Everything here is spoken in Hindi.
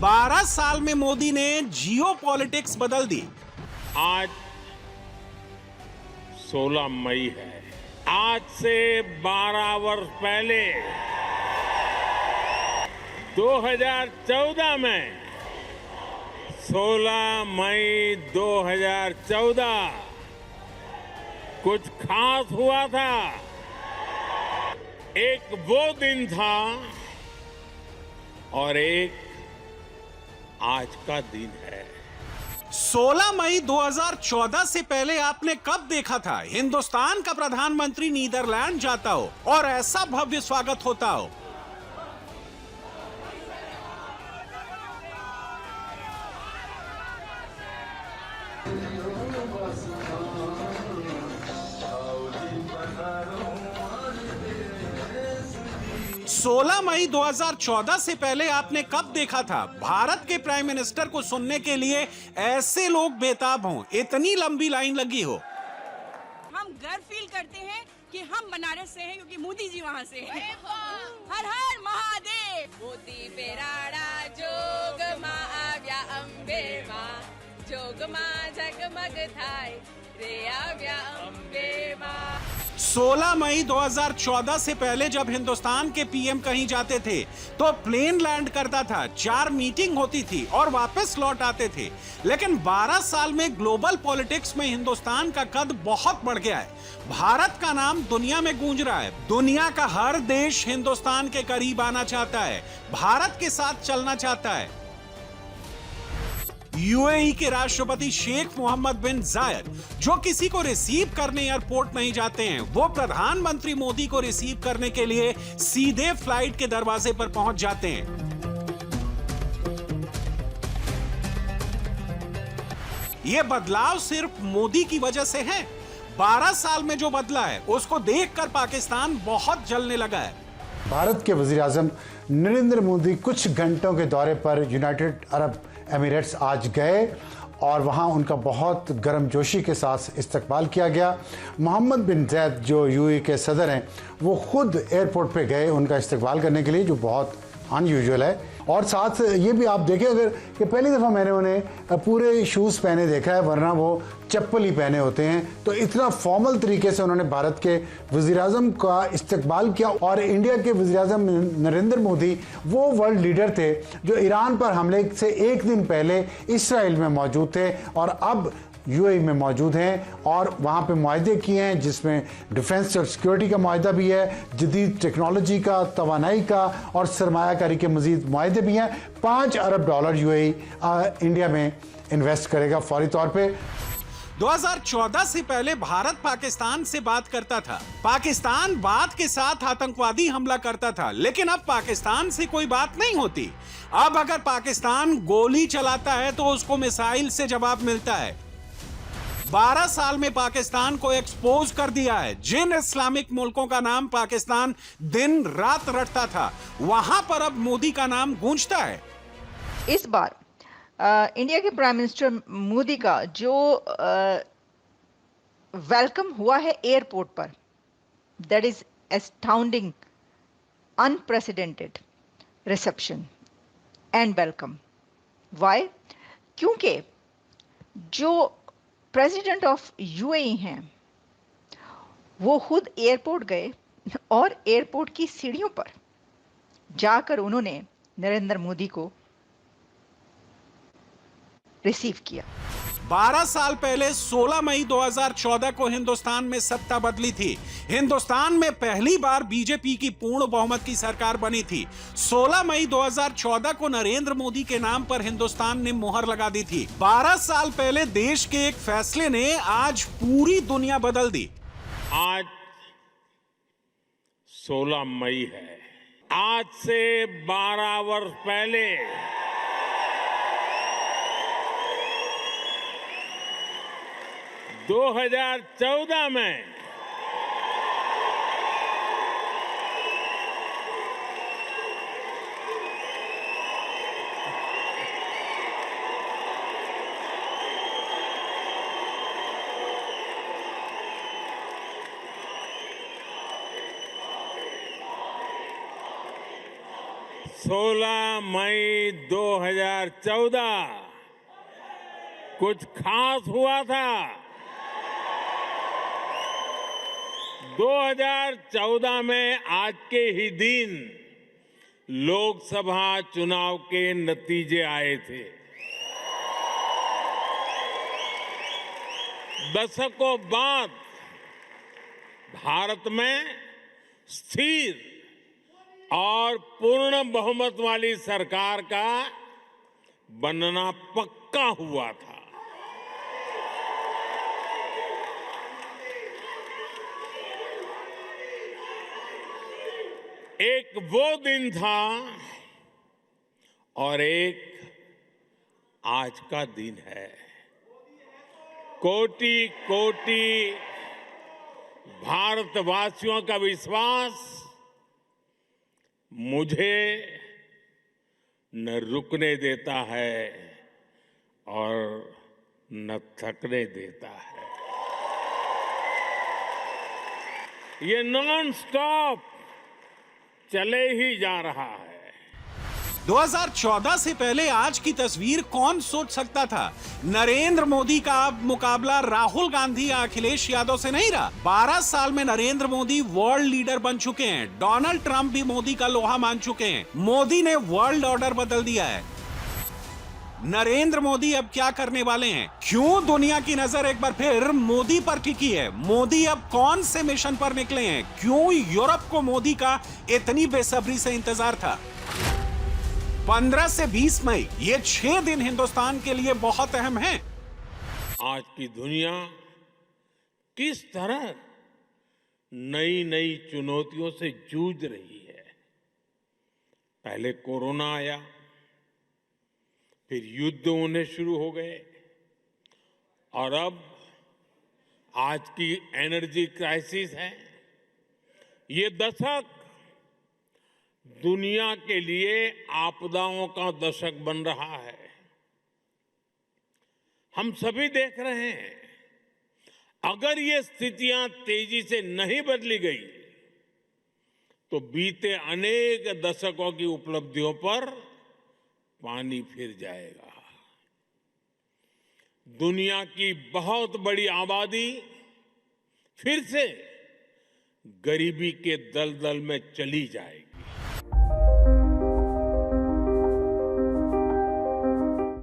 12 साल में मोदी ने जियो पॉलिटिक्स बदल दी। आज 16 मई है। आज से 12 वर्ष पहले 2014 में 16 मई 2014 कुछ खास हुआ था। एक वो दिन था और एक आज का दिन है। 16 मई 2014 से पहले आपने कब देखा था हिंदुस्तान का प्रधानमंत्री नीदरलैंड जाता हो और ऐसा भव्य स्वागत होता हो? सोलह मई 2014 से पहले आपने कब देखा था भारत के प्राइम मिनिस्टर को सुनने के लिए ऐसे लोग बेताब हों, इतनी लंबी लाइन लगी हो? हम गर्व फील करते हैं कि हम बनारस से हैं क्योंकि मोदी जी वहाँ से हैं। हर हर महादेव। मोदी बेराड़ा जोग माँ आव्या अम्बे माँ, जोग माँ जगमग थाय रे आव्या अम्बे माँ। 16 मई 2014 से पहले जब हिंदुस्तान के पीएम कहीं जाते थे तो प्लेन लैंड करता था, 4 मीटिंग होती थी और वापस लौट आते थे। लेकिन 12 साल में ग्लोबल पॉलिटिक्स में हिंदुस्तान का कद बहुत बढ़ गया है। भारत का नाम दुनिया में गूंज रहा है। दुनिया का हर देश हिंदुस्तान के करीब आना चाहता है, भारत के साथ चलना चाहता है। यूएई के राष्ट्रपति शेख मोहम्मद बिन जायद, जो किसी को रिसीव करने एयरपोर्ट नहीं जाते हैं, वो प्रधानमंत्री मोदी को रिसीव करने के लिए सीधे फ्लाइट के दरवाजे पर पहुंच जाते हैं। ये बदलाव सिर्फ मोदी की वजह से है। 12 साल में जो बदला है उसको देखकर पाकिस्तान बहुत जलने लगा है। भारत के वजीर आजम नरेंद्र मोदी कुछ घंटों के दौरे पर यूनाइटेड अरब एमिरेट्स आज गए और वहां उनका बहुत गर्मजोशी के साथ इस्तकबाल किया गया। मोहम्मद बिन जायद जो यूएई के सदर हैं, वो खुद एयरपोर्ट पे गए उनका इस्तकबाल करने के लिए, जो बहुत अनयूजुअल है। और साथ ये भी आप देखें अगर कि पहली दफ़ा मैंने उन्हें पूरे शूज़ पहने देखा है, वरना वो चप्पल ही पहने होते हैं। तो इतना फॉर्मल तरीके से उन्होंने भारत के वज़ीर-ए-आज़म का इस्तकबाल किया। और इंडिया के वज़ीर-ए-आज़म नरेंद्र मोदी वो वर्ल्ड लीडर थे जो ईरान पर हमले से एक दिन पहले इसराइल में मौजूद थे और अब यूएई में मौजूद हैं और वहाँ पे मुआहदे किए हैं, जिसमें डिफेंस और सिक्योरिटी का मुआहदा भी है, जदीद टेक्नोलॉजी का, तवानाई का और सरमायाकारी के मजीद मुआहदे भी हैं। $5 अरब यूएई इंडिया में इन्वेस्ट करेगा फौरी तौर पे। 2014 से पहले भारत पाकिस्तान से बात करता था, पाकिस्तान बात के साथ आतंकवादी हमला करता था। लेकिन अब पाकिस्तान से कोई बात नहीं होती। अब अगर पाकिस्तान गोली चलाता है तो उसको मिसाइल से जवाब मिलता है। 12 साल में पाकिस्तान को एक्सपोज कर दिया है। जिन इस्लामिक मुल्कों का नाम पाकिस्तान दिन रात रटता था, वहां पर अब मोदी का नाम गूंजता है। इस बार इंडिया के प्राइम मिनिस्टर मोदी का जो वेलकम हुआ है एयरपोर्ट पर, that is astounding, unprecedented reception and welcome. Why? क्योंकि जो प्रेसिडेंट ऑफ यूएई हैं वो खुद एयरपोर्ट गए और एयरपोर्ट की सीढ़ियों पर जाकर उन्होंने नरेंद्र मोदी को रिसीव किया। 12 साल पहले 16 मई 2014 को हिंदुस्तान में सत्ता बदली थी। हिंदुस्तान में पहली बार बीजेपी की पूर्ण बहुमत की सरकार बनी थी। 16 मई 2014 को नरेंद्र मोदी के नाम पर हिंदुस्तान ने मुहर लगा दी थी। 12 साल पहले देश के एक फैसले ने आज पूरी दुनिया बदल दी। आज 16 मई है। आज से 12 वर्ष पहले 2014 में 16 मई 2014 कुछ खास हुआ था। 2014 में आज के ही दिन लोकसभा चुनाव के नतीजे आए थे। दशकों बाद भारत में स्थिर और पूर्ण बहुमत वाली सरकार का बनना पक्का हुआ था। एक वो दिन था और एक आज का दिन है। कोटि कोटि भारतवासियों का विश्वास मुझे न रुकने देता है और न थकने देता है। ये नॉन स्टॉप चले ही जा रहा है। 2014 से पहले आज की तस्वीर कौन सोच सकता था? नरेंद्र मोदी का अब मुकाबला राहुल गांधी या अखिलेश यादव से नहीं रहा। 12 साल में नरेंद्र मोदी वर्ल्ड लीडर बन चुके हैं। डोनाल्ड ट्रंप भी मोदी का लोहा मान चुके हैं। मोदी ने वर्ल्ड ऑर्डर बदल दिया है। नरेंद्र मोदी अब क्या करने वाले हैं? क्यों दुनिया की नजर एक बार फिर मोदी पर टिकी है? मोदी अब कौन से मिशन पर निकले हैं? क्यों यूरोप को मोदी का इतनी बेसब्री से इंतजार था? 15 से 20 मई ये 6 दिन हिंदुस्तान के लिए बहुत अहम हैं। आज की दुनिया किस तरह नई नई चुनौतियों से जूझ रही है। पहले कोरोना आया, फिर युद्ध होने शुरू हो गए और अब आज की एनर्जी क्राइसिस है। ये दशक दुनिया के लिए आपदाओं का दशक बन रहा है। हम सभी देख रहे हैं, अगर ये स्थितियां तेजी से नहीं बदली गई तो बीते अनेक दशकों की उपलब्धियों पर पानी फिर जाएगा। दुनिया की बहुत बड़ी आबादी फिर से गरीबी के दलदल में चली जाएगी।